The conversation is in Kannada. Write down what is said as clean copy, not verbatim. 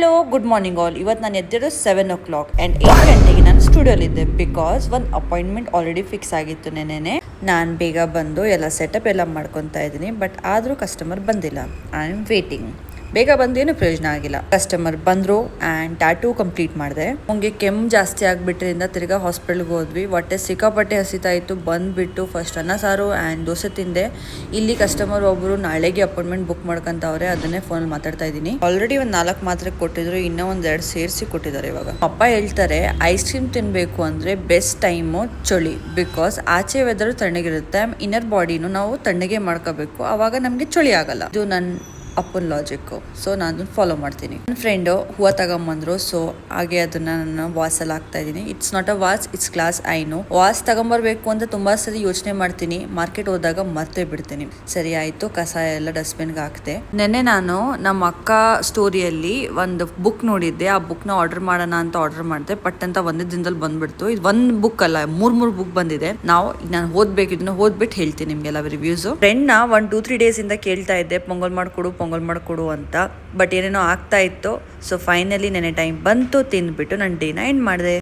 Hello good morning all. ಇವತ್ತು ನಾನು ಎದ್ದಿರೋ 7 o'clock ಆ್ಯಂಡ್ 8 ಗಂಟೆಗೆ ನಾನು ಸ್ಟುಡಿಯೋಲಿದ್ದೆ ಬಿಕಾಸ್ ಒಂದು ಅಪಾಯಿಂಟ್ಮೆಂಟ್ ಆಲ್ರೆಡಿ ಫಿಕ್ಸ್ ಆಗಿತ್ತು ನೆನೆನೆ. ನಾನು ಬೇಗ ಬಂದು ಎಲ್ಲ ಸೆಟಪ್ ಎಲ್ಲ ಮಾಡ್ಕೊತಾ ಇದ್ದೀನಿ. ಬಟ್ ಆದರೂ ಕಸ್ಟಮರ್ ಬಂದಿಲ್ಲ. I am waiting. ಬೇಗ ಬಂದೇನು ಪ್ರಯೋಜನ ಆಗಿಲ್ಲ. ಕಸ್ಟಮರ್ ಬಂದರು ಆ್ಯಂಡ್ ಟ್ಯಾಟೂ ಕಂಪ್ಲೀಟ್ ಮಾಡಿದೆ. ನಮಗೆ ಕೆಮ್ಮು ಜಾಸ್ತಿ ಆಗಿಬಿಟ್ರಿಂದ ತಿರ್ಗಾ ಹಾಸ್ಪಿಟಲ್ಗೆ ಹೋದ್ವಿ. ಹೊಟ್ಟೆ ಸಿಕ್ಕಾಪಟ್ಟೆ ಹಸಿತಾ ಇತ್ತು. ಬಂದುಬಿಟ್ಟು ಫಸ್ಟ್ ಅನ್ನ ಸಾರು ಆ್ಯಂಡ್ ದೋಸೆ ತಿಂದೆ. ಇಲ್ಲಿ ಕಸ್ಟಮರ್ ಒಬ್ಬರು ನಾಳೆಗೆ ಅಪಾಯಿಂಟ್ಮೆಂಟ್ ಬುಕ್ ಮಾಡ್ಕೊಂತವ್ರೆ. ಅದನ್ನೇ ಫೋನಲ್ಲಿ ಮಾತಾಡ್ತಾ ಇದ್ದೀನಿ. ಆಲ್ರೆಡಿ ಒಂದು 4 ಮಾತ್ರೆ ಕೊಟ್ಟಿದ್ರು, ಇನ್ನೂ ಒಂದು 2 ಸೇರಿಸಿ ಕೊಟ್ಟಿದ್ದಾರೆ. ಇವಾಗ ಅಪ್ಪ ಹೇಳ್ತಾರೆ ಐಸ್ ಕ್ರೀಮ್ ತಿನ್ನಬೇಕು ಅಂದರೆ ಬೆಸ್ಟ್ ಟೈಮು ಚಳಿ, ಬಿಕಾಸ್ ಆಚೆ ವೆದರು ತಣ್ಣಗಿರುತ್ತೆ, ಇನ್ನರ್ ಬಾಡಿನೂ ನಾವು ತಣ್ಣಗೆ ಮಾಡ್ಕೋಬೇಕು, ಆವಾಗ ನಮಗೆ ಚಳಿ ಆಗಲ್ಲ. ಇದು ನನ್ನ ಅಪ್ಪನ ಲಾಜಿಕ್ಕು. ಸೊ ನಾನು ಫಾಲೋ ಮಾಡ್ತೀನಿ. ನನ್ನ ಫ್ರೆಂಡು ಹೂವು ತಗೊಂಬಂದ್ರು. ಸೊ ಹಾಗೆ ಅದನ್ನ ನಾನು ವಾಸಲ್ಲಿ ಹಾಕ್ತಾ ಇದ್ದೀನಿ. It's not a vase, it's class. ಐನು ವಾಸ್ ತಗೊಂಬರ್ಬೇಕು ಅಂತ ತುಂಬಾ ಸರಿ ಯೋಚನೆ ಮಾಡ್ತೀನಿ. ಮಾರ್ಕೆಟ್ ಹೋದಾಗ ಮರ್ತೇ ಬಿಡ್ತೀನಿ. ಸರಿ ಆಯ್ತು, ಕಸ ಎಲ್ಲ ಡಸ್ಟ್ಬಿನ್ಗೆ ಹಾಕ್ತೆ. ನೆನ್ನೆ ನಾನು ನಮ್ಮ ಅಕ್ಕ ಸ್ಟೋರಿಯಲ್ಲಿ ಒಂದು ಬುಕ್ ನೋಡಿದ್ದೆ. ಆ ಬುಕ್ನ ಆರ್ಡರ್ ಮಾಡೋಣ ಅಂತ ಆರ್ಡರ್ ಮಾಡಿದೆ. ಪಟ್ ಅಂತ ಒಂದೇ ದಿನದಲ್ಲಿ ಬಂದ್ಬಿಡ್ತು. ಇದು ಒಂದು ಬುಕ್ ಅಲ್ಲ, 3 ಬುಕ್ ಬಂದಿದೆ. ನಾನು ಓದ್ಬೇಕು, ಇದನ್ನ ಓದ್ಬಿಟ್ಟು ಹೇಳ್ತೀನಿ ನಿಮ್ಗೆಲ್ಲ ರಿವ್ಯೂಸ್. ಫ್ರೆಂಡ್ನ 1-2-3 ಡೇಸ್ ಇಂದ ಕೇಳ್ತಾ ಇದ್ದೆ ಪೊಂಗಲ್ ಮಾಡ್ಕೊಡು ಅಂತ. ಬಟ್ ಏನೇನೋ ಆಗ್ತಾ ಇತ್ತು. ಸೊ ಫೈನಲಿ ನೆನೆ ಟೈಮ್ ಬಂತು, ತಿಂದ್ಬಿಟ್ಟು ನಾನು ಡೇನ ಎಂಡ್ ಮಾಡಿದೆ.